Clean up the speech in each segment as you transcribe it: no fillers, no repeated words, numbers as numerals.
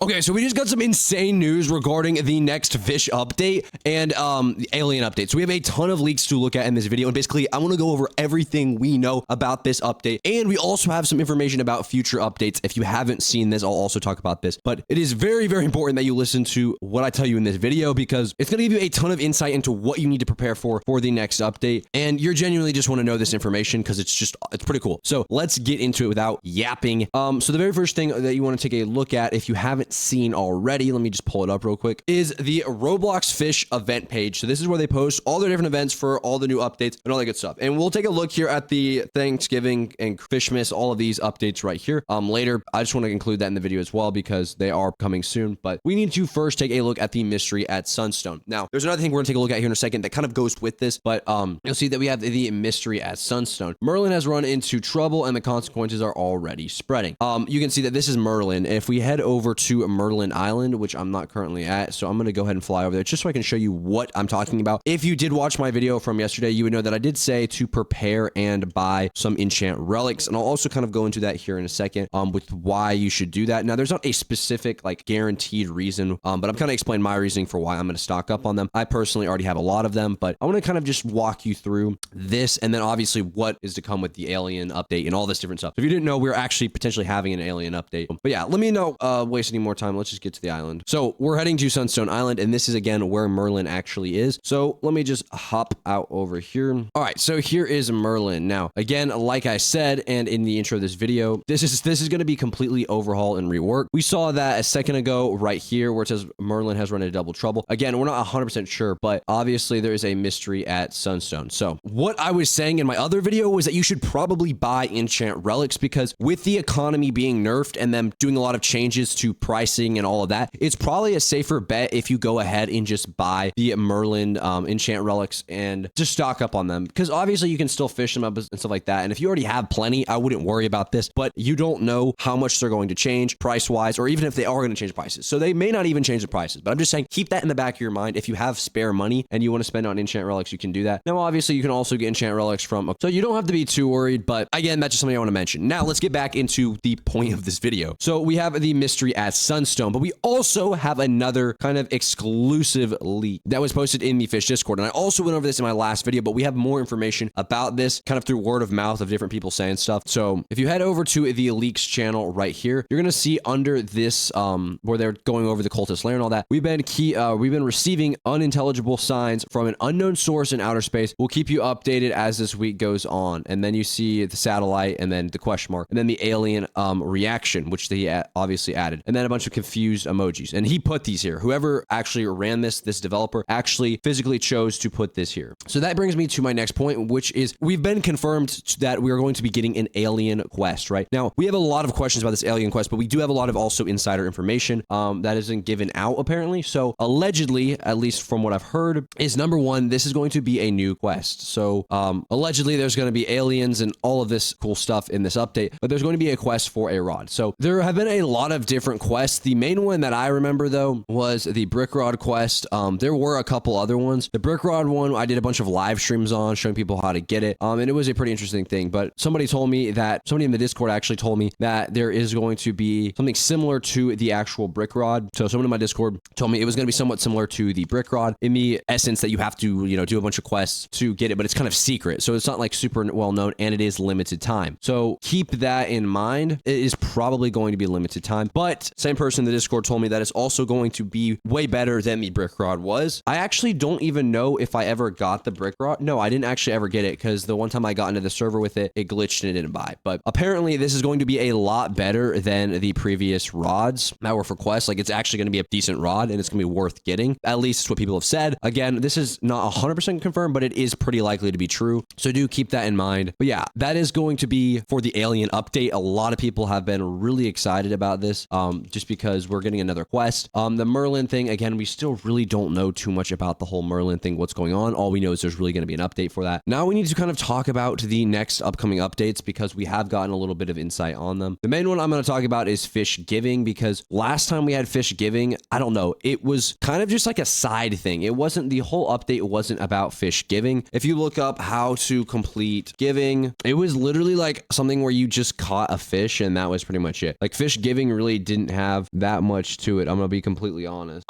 Okay, so we just got some insane news regarding the next fish update and the alien update. So we have a ton of leaks to look at in this video, and basically I want to go over everything we know about this update, and we also have some information about future updates. If you haven't seen this, I'll also talk about this, but it is very, very important that you listen to what I tell you in this video, because it's going to give you a ton of insight into what you need to prepare for the next update, and you're genuinely just want to know this information because it's pretty cool. So let's get into it without yapping. So the very first thing that you want to take a look at, if you haven't seen already, let me just pull it up real quick, is the Roblox Fish event page. So this is where they post all their different events for all the new updates and all that good stuff. And we'll take a look here at the Thanksgiving and FISCH'S, all of these updates right here. Later, I just want to include that in the video as well because they are coming soon. But we need to first take a look at the mystery at Sunstone. Now, there's another thing we're gonna take a look at here in a second that kind of goes with this, but you'll see that we have the mystery at Sunstone. Merlin has run into trouble and the consequences are already spreading. You can see that this is Merlin. If we head over to Merlin Island, which I'm not currently at, so I'm going to go ahead and fly over there just so I can show you what I'm talking about. If you did watch my video from yesterday, you would know that I did say to prepare and buy some enchant relics, and I'll also kind of go into that here in a second with why you should do that. Now, there's not a specific like guaranteed reason, but I'm kind of explaining my reasoning for why I'm going to stock up on them. I personally already have a lot of them, but I want to kind of just walk you through this, and then obviously what is to come with the alien update and all this different stuff. So if you didn't know, we're actually potentially having an alien update. But yeah, let me not waste any more time. Let's just get to the island. So we're heading to Sunstone Island, and this is again where Merlin actually is. So let me just hop out over here. All right, so here is Merlin. Now, again, like I said, and in the intro of this video, this is going to be completely overhauled and reworked. We saw that a second ago right here where it says Merlin has run into double trouble. Again, we're not 100% sure, but obviously there is a mystery at Sunstone. So what I was saying in my other video was that you should probably buy enchant relics, because with the economy being nerfed and them doing a lot of changes to pricing and all of that, it's probably a safer bet if you go ahead and just buy the Merlin enchant relics and just stock up on them, because obviously you can still fish them up and stuff like that. And if you already have plenty, I wouldn't worry about this, but you don't know how much they're going to change price wise, or even if they are going to change prices. So they may not even change the prices, but I'm just saying keep that in the back of your mind. If you have spare money and you want to spend on enchant relics, you can do that. Now, obviously you can also get enchant relics from, so you don't have to be too worried, but again, that's just something I want to mention. Now let's get back into the point of this video. So we have the mystery at Sunstone, but we also have another kind of exclusive leak that was posted in the Fish Discord. And I also went over this in my last video, but we have more information about this kind of through word of mouth of different people saying stuff. So if you head over to the leaks channel right here, you're going to see under this, where they're going over the cultist lair and all that, we've been receiving unintelligible signs from an unknown source in outer space. We'll keep you updated as this week goes on. And then you see the satellite and then the question mark and then the alien reaction, which they obviously added, and then a bunch of confused emojis. And he put these here. Whoever actually ran this developer actually physically chose to put this here. So that brings me to my next point, which is we've been confirmed that we are going to be getting an alien quest. Right now, we have a lot of questions about this alien quest, but we do have a lot of also insider information that isn't given out apparently. So allegedly, at least from what I've heard, is number one, this is going to be a new quest. So allegedly, there's going to be aliens and all of this cool stuff in this update, but there's going to be a quest for a rod. So there have been a lot of different quests. The main one that I remember though was the brick rod quest. There were a couple other ones. The brick rod one, I did a bunch of live streams on showing people how to get it. And it was a pretty interesting thing, but somebody in the Discord actually told me that there is going to be something similar to the actual brick rod. So someone in my Discord told me it was going to be somewhat similar to the brick rod in the essence that you have to, do a bunch of quests to get it, but it's kind of secret. So it's not like super well known, and it is limited time. So keep that in mind. It is probably going to be limited time, but same person in the Discord told me that it's also going to be way better than the brick rod was. I actually don't even know if I ever got the brick rod. No, I didn't actually ever get it, because the one time I got into the server with it, it glitched and it didn't buy. But apparently this is going to be a lot better than the previous rods that were for quests. Like, it's actually going to be a decent rod and it's going to be worth getting. At least it's what people have said. Again, this is not 100% confirmed, but it is pretty likely to be true. So do keep that in mind. But yeah, that is going to be for the alien update. A lot of people have been really excited about this just because we're getting another quest. The Merlin thing, again, we still really don't know too much about the whole Merlin thing, what's going on. All we know is there's really going to be an update for that. Now we need to kind of talk about the next upcoming updates, because we have gotten a little bit of insight on them. The main one I'm going to talk about is Fishgiving, because last time we had Fishgiving, I don't know, it was kind of just like a side thing. It wasn't, the whole update wasn't about Fishgiving. If you look up how to complete giving, it was literally like something where you just caught a fish and that was pretty much it. Like, Fishgiving really didn't have have that much to it. I'm gonna be completely honest.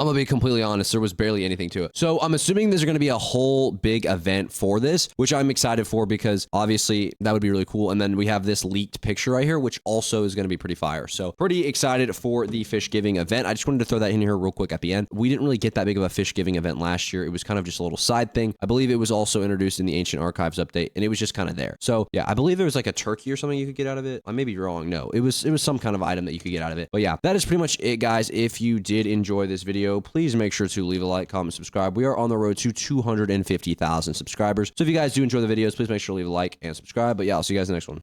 There was barely anything to it. So I'm assuming there's gonna be a whole big event for this, which I'm excited for because obviously that would be really cool. And then we have this leaked picture right here, which also is gonna be pretty fire. So pretty excited for the Fishgiving event. I just wanted to throw that in here real quick at the end. We didn't really get that big of a Fishgiving event last year. It was kind of just a little side thing. I believe it was also introduced in the Ancient Archives update, and it was just kind of there. So yeah, I believe there was like a turkey or something you could get out of it. I may be wrong. No, it was some kind of item that you could get out of it. But yeah, that is pretty much it, guys. If you did enjoy this video, please make sure to leave a like, comment, subscribe. We are on the road to 250,000 subscribers. So if you guys do enjoy the videos, please make sure to leave a like and subscribe. But yeah, I'll see you guys in the next one.